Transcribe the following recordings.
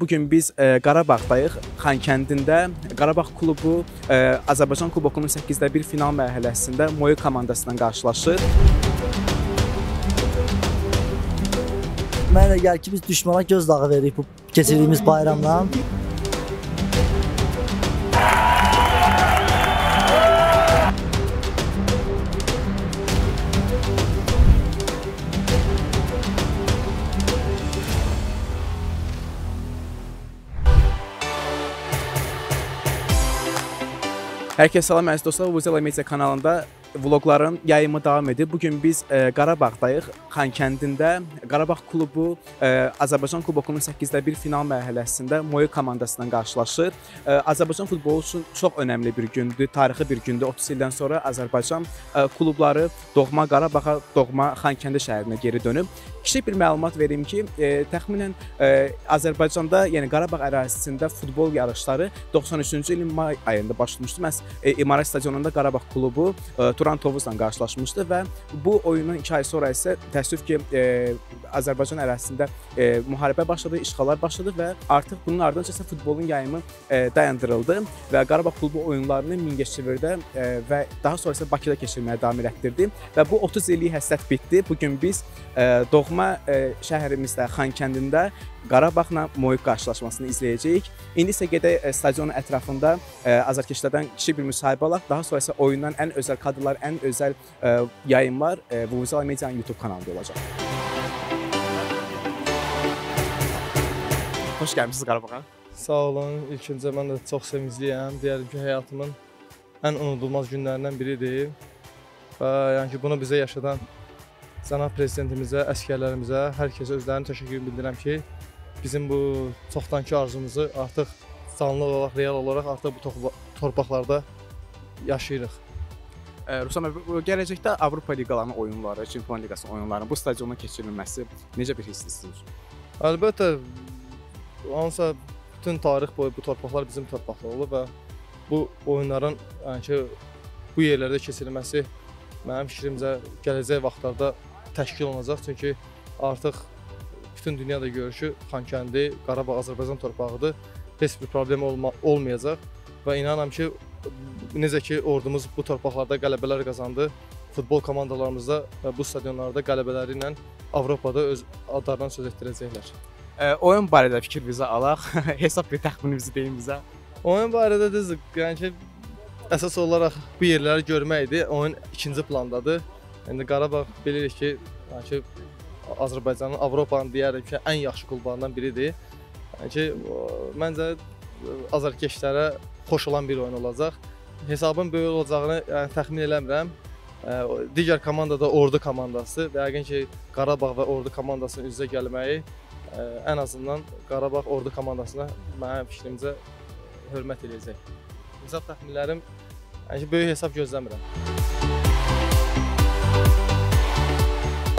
Bugün biz Qarabağdayıq. Xankəndində Qarabağ klubu Azərbaycan Kubokunun 8-də 1 final mərhələsində Moy komandasından qarşılaşır. Mənə gəlir ki, biz düşmana gözdağı veririk bu keçirdiyimiz bayramdan. Hər kəs salam əziz dostlar, Vuzela Media kanalında vlogların yayımı davam edir. Bugün biz Qarabağdayıq. Xankəndində Qarabağ klubu Azərbaycan Kubokunun 8-də 1 final mərhələsində Moy komandasından qarşılaşır. Azərbaycan futbolu üçün çox önəmli bir gündür, tarixi bir gündür. 30 ildən sonra Azərbaycan klubları doğma Qarabağa, doğma Xankəndi şəhərinə geri dönüb. Kiçik bir məlumat verim ki, təxminən Azərbaycanda, yəni Qarabağ ərazisində futbol yarışları 93-cü ilin may ayında başlamışdı. Məhz İmarət stadionunda Qarabağ klubu Turan Tovuzla qarşılaşmışdı və bu oyundan 2 ay sonra isə təəssüf ki, Azərbaycan ərazisində müharibə başladı, işğallar başladı və artıq bunun ardınca isə futbolun yayımı dayandırıldı və Qarabağ klubu oyunlarını Mingəçevirdə və daha sonra isə Bakıda keçirməyə davam etdirdi və bu 30 illik həsrət bitdi. Bugün biz doğma şəhərimizdə, Xankəndində Qarabağla Moy qarşılaşmasını izləyəcəyik. İndi isə gedək stadionun ətrafında azarkeşlərdən kiçik bir müsahibə alaq. Daha sonra isə oyundan ən özəl kadrlar, ən özəl yayımlar Vuzela Media'nın YouTube kanalında olacaq. Xoş gəlmisiniz Qarabağa. Sağ olun. İlk öncə mən də çox sevincliyəm. Deyərdim ki, həyatımın ən unudulmaz günlərindən biridir. Və yəni ki, bunu bizə yaşadan cənab prezidentimizə, əsgərlərimizə, hər kəsə özlərini təşəkkür bildirirəm ki, bizim bu çoxdankı arzumuzu artıq canlı olaraq, real olaraq artıq bu torpaqlarda yaşayırıq. Ruslan bəy, gələcəkdə Avropa liqalarının oyunları, Çempionlar Liqasının oyunlarının bu stadionda keçirilməsi necə bir hissdir sizin üçün? Əlbəttə, hansısa bütün tarix boyu bu torpaqlar bizim torpaqlar olub və bu oyunların yəni ki, bu yerlərdə keçirilməsi mənim fikrimcə gələcək vaxtlarda təşkil olunacaq. Çünki artıq bütün dünyada görür ki, Xankəndi, Qarabağ Azərbaycan torpağıdır. Heç bir problem olmayacaq və inanıram ki, necə ki ordumuz bu torpaqlarda qələbələr qazandı, futbol komandalarımızda bu stadionlarda qələbələri ilə Avropada öz adlarından söz etdirəcəklər. Oyun barədə fikrinizi alaq, hesab bir təxmininizi deyin bizə. Oyun barədə düzdür, yəni ki, əsas olaraq bu yerləri görməkdir. Oyun ikinci plandadır. İndi Qarabağ bilirik ki, yəni ki, Azərbaycanın, Avropanın deyərək ki, ən yaxşı klublarından biridir. Yəni ki, məncə azarkeşlərə xoş olan bir oyun olacaq. Hesabın böyük olacağını yəni, təxmin eləmirəm. Digər komanda da Ordu komandası və yəqin ki, Qarabağ və Ordu komandasının üz-üzə gəlməyi ən azından Qarabağ Ordu komandasına mənim fikrimcə hörmət edəcək. Hesab təxminlərim, yəni ki, böyük hesab gözləmirəm.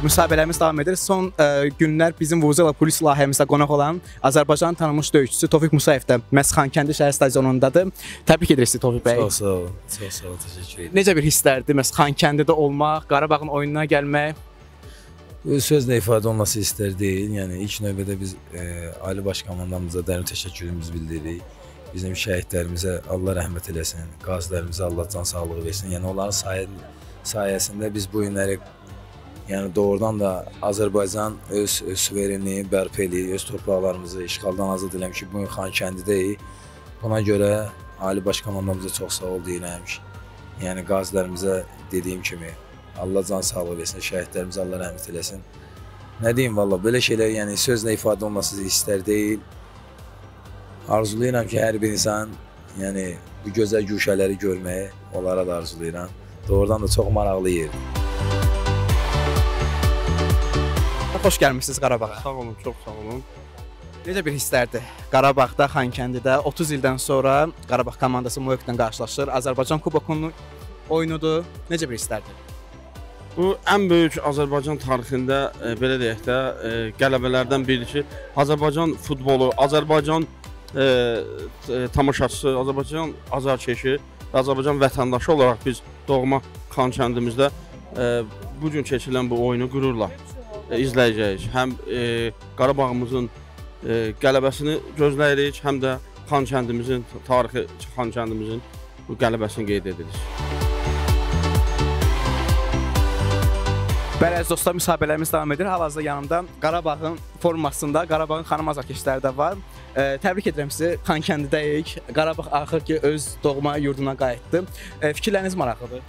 Müsahibələrimiz davam edir. Son günlər bizim Vuzela polis layihəmizdə qonaq olan Azərbaycanın tanınmış döyüşçüsü Tofiq Musayev də məhz Xankəndi şəhər stadionundadır. Təbrik edirik sizi Tofiq bəy. Çox sağ olun, çox sağ olun, təşəkkür edirəm. Necə bir hisslərdir məhz Xankəndidə olmaq, Qarabağın oyununa gəlmək? Sözlə ifadə olması istər deyil. Yəni ilk növbədə biz Ali Baş Komandamıza dərin təşəkkürümüzü bildiririk. Bizim şəhidlərimizə Allah rəhmət eləsin, qazilərimizə Allah can sağlığı versin. Yəni onların sayəsində biz bu günləri yəni doğrudan da Azərbaycan öz suverenliyi bərpa eləyir, öz torpaqlarımızı işğaldan azad eləmiş ki, bugün Xankəndidəyik. Buna görə Ali Baş Komandamıza çox sağ ol deyirəm ki, yəni qazilərimizə dediyim kimi Allah can sağlığı versin, şəhidlərimizə Allah rəhmət eləsin. Nə deyim valla, belə şeylər yəni sözlə ifadə olması istər deyil. Arzulayıram ki, hər bir insan yəni bu gözəl güşələri görməyi onlara da arzulayıram. Doğrudan da çox maraqlı yerdir. Xoş gəlmişsiniz Qarabağa. Sağ olun, çox sağ olun. Necə bir hisslərdir? Qarabağda, Xankəndidə 30 ildən sonra Qarabağ komandası Moyokla qarşılaşır. Azərbaycan Kubokunun oyunudur. Necə bir hisslərdir? Bu ən böyük Azərbaycan tarixində belə deyək də qələbələrdən biridir ki, Azərbaycan futbolu, Azərbaycan tamaşaçısı, Azərbaycan azarkeşi və Azərbaycan vətəndaşı olaraq biz doğma Xankəndimizdə bu gün keçirilən bu oyunu qürurla izləyəcəyik. Həm Qarabağımızın qələbəsini gözləyirik, həm də Xankəndimizin, tarixi Xankəndimizin bu qələbəsini qeyd edirik. Bəli, əziz dostlar, müsahibələrimiz davam edir. Hal-hazırda yanımda Qarabağın formasında Qarabağın xanım azarkeşləri də var. Təbrik edirəm sizi. Xankəndidəyik. Qarabağ axır ki öz doğma yurduna qayıtdı. Fikirləriniz maraqlıdır.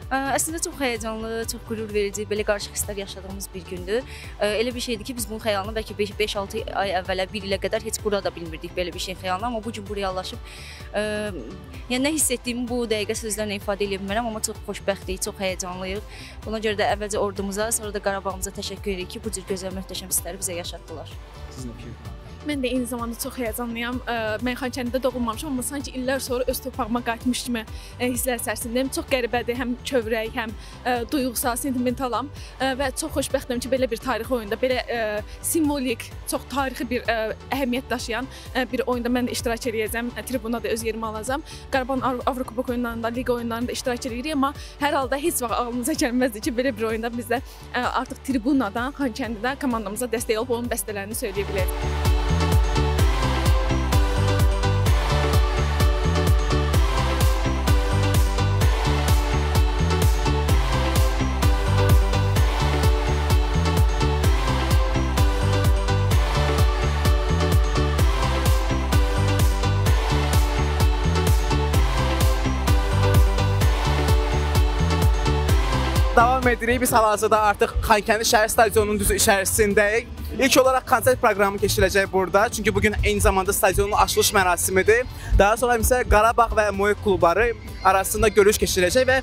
Əslində çox həyəcanlı, çox qürur verici, belə qarışıq hisslər yaşadığımız bir gündür. Elə bir şeydir ki, biz bunun xəyalını bəlkə 5-6 ay əvvələ, 1 ilə qədər heç qura da bilmirdik belə bir şeyin xəyalını, amma bu gün bu reallaşıb. Yəni nə hiss etdiyimi bu dəqiqə sözlərlə ifadə edə bilmərəm, amma çox xoşbəxtlik, çox həyəcanlıyıq. Buna görə də əvvəlcə ordumuza, sonra da Qarabağımıza təşəkkür edirik ki, bu cür gözəl, möhtəşəm hissləri bizə yaşatdılar. Sizin fikirləriniz? Mən də eyni zamanda çox həyəcanlıyam. Mən Xankəndidə doğulmamışam, amma sanki illər sonra öz torpağıma qayıtmış kimi hisslər içərisindəyəm. Çox qəribədir, həm kövrək, həm duyğusal, sentimentalam və çox xoşbəxtəm ki, belə bir tarixi oyunda, belə simvolik, çox tarixi bir əhəmiyyət daşıyan bir oyunda mən də iştirak edəcəm. Tribuna da öz yerimi alacağam. Qarabağın Avrokubok oyunlarında, liqa oyunlarında iştirak edirik, amma hər halda heç vaxt ağlımıza gəlməzdi ki, belə bir oyunda biz də artıq tribunadan, Xankəndidə komandamıza dəstək olub onun bəstələrini söyləyə bilərik. Davam edirik. Biz hal-hazırda artıq Xankəndi şəhər stadionunun düzü içərisindəyik. İlk olaraq konsert proqramı keçiriləcək burada. Çünki bugün eyni zamanda stadionun açılış mərasimidir. Daha sonra isə Qarabağ və Moyuk klubları arasında görüş keçiriləcək və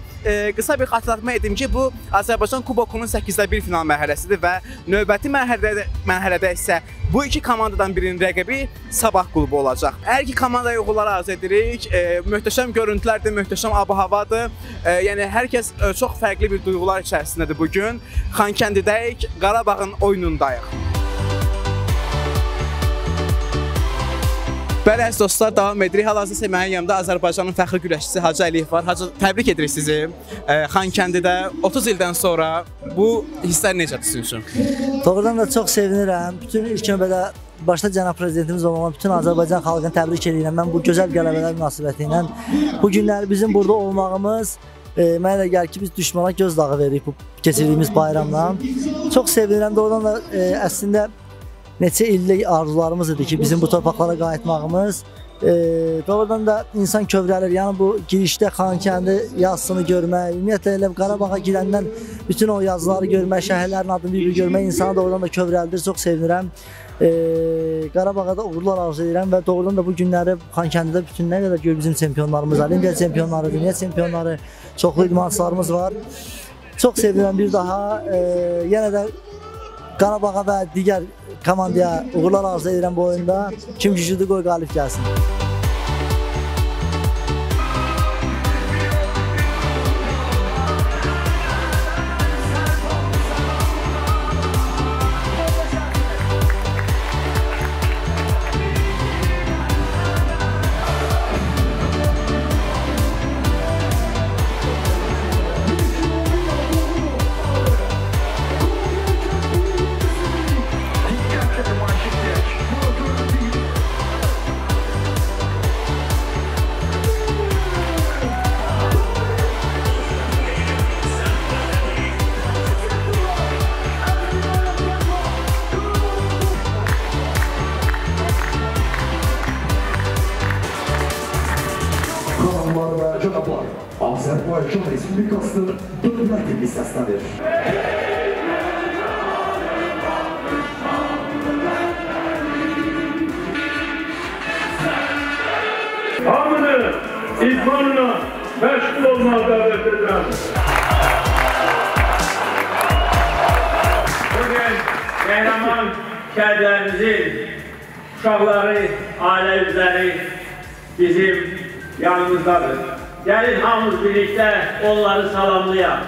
qısa bir xatırlatma edim ki, bu Azərbaycan Kubokunun 8-də 1 final mərhələsidir və növbəti mərhələdə isə bu iki komandadan birinin rəqibi Sabah klubu olacaq. Hər iki komandaya uğurlar arzu edirik. Möhtəşəm görüntülərdir, möhtəşəm ab-havadır. Yəni hər kəs çox fərqli bir duyğular içərisindədir bugün. Xankəndidəyik, Qarabağın oyunundayıq. Bəli, əziz dostlar, davam edirik. Hal-hazırda mənim yanımda Azərbaycanın fəxri güləşçisi Hacı Əliyev var. Hacı, təbrik edirik sizi. Xankəndidə 30 ildən sonra bu hisslər necədir sizin üçün? Doğrudan da çox sevinirəm. Bütün ilk növbədə başda cənab prezidentimiz olmalı bütün Azərbaycan xalqını təbrik edirəm. Mən bu gözəl qələbələr münasibəti ilə bu günləri bizim burada olmağımız mənə də gəlir ki, biz düşmana göz dağı veririk bu keçirdiyimiz bayramla. Çox sevinirəm. Doğrudan da əslində neçə illik arzularımız idi ki, bizim bu torpaqlara qayıtmağımız. Doğrudan da insan kövrəlir. Yəni bu girişdə Xankəndi yazısını görmək, ümumiyyətlə elə Qarabağa girəndən bütün o yazıları görmək, şəhərlərin adını bir-bir görmək insanı doğrudan da kövrəldir. Çox sevinirəm. Qarabağa da uğurlar arzu edirəm və doğrudan da bu günləri Xankəndidə bütün nə qədər gör bizim çempionlarımız, Olimpiya çempionları, dünya çempionları, çoxlu idmançılarımız var. Çox sevinirəm bir daha. Yenə də Qarabağa və digər komandaya uğurlar arzu edirəm bu oyunda. Kim güclüdür, qoy qalib gəlsin. Azərbaycan Respublikasının dövlət dilli səslənir. Hamını idmanla məşğul olmağa dəvət edirəm. Bugün qəhrəman şəhidlərimizin uşaqları, ailə üzvləri bizim yanımızdadır. Gəlin hamımız birlikdə onları salamlayaq.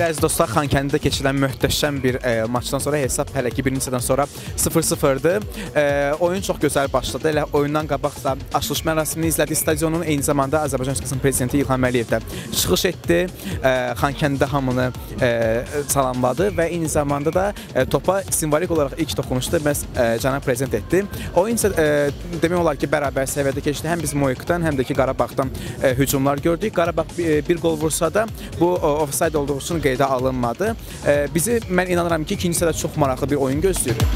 Belə əziz dostlar, Xankəndidə keçirilən möhtəşəm bir maçdan sonra hesab hələ ki bir neçədən sonra 0-0-dır. Oyun çox gözəl başladı. Elə oyundan qabaq da açılış mərasimini izlədik stadionun. Eyni zamanda Azərbaycan Respublikasının prezidenti İlham Əliyev də çıxış etdi. Xankəndidə hamını salamladı və eyni zamanda da topa simvolik olaraq ilk toxunuşda məhz cənab prezident etdi. Oyun isə demək olar ki, bərabər səviyyədə keçdi. Həm biz Moyukdan, həm də ki Qarabağdan hücumlar gördük. Qarabağ bir gol vursa da bu ofsayd olduğu üçün qeydə alınmadı. Bizi mən inanıram ki, ikinci hissədə çox maraqlı bir oyun gözləyir.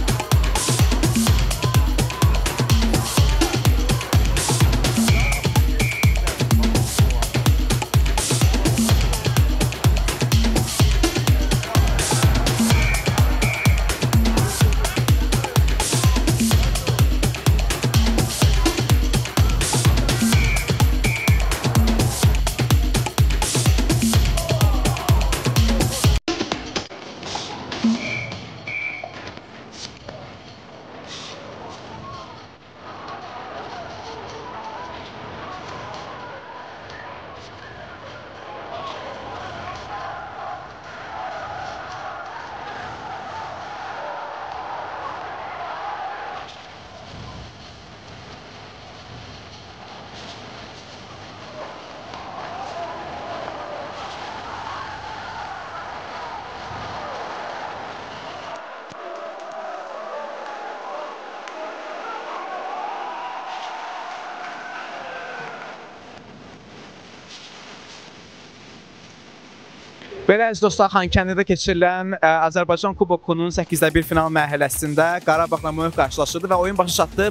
Belə əziz dostlar, Xankəndidə keçirilən Azərbaycan Kubokunun 8-də 1 final mərhələsində Qarabağla Moyuq qarşılaşırdı və oyun başa çatdı.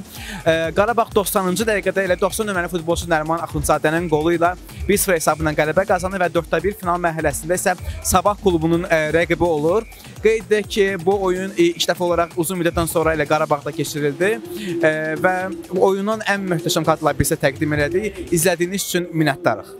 Qarabağ 90-cı dəqiqədə elə 90 nömrəli futbolçu Nəriman Axundzadənin qolu ilə 1-0 hesabla qələbə qazandı və 4-də 1 final mərhələsində isə Sabah klubunun rəqibi olur. Qeyd edək ki, bu oyun ilk dəfə olaraq uzun müddətdən sonra elə Qarabağda keçirildi və oyunun ən möhtəşəm kadrları bizə təqdim elədi. İzlədiyiniz üçün minnətdarıq.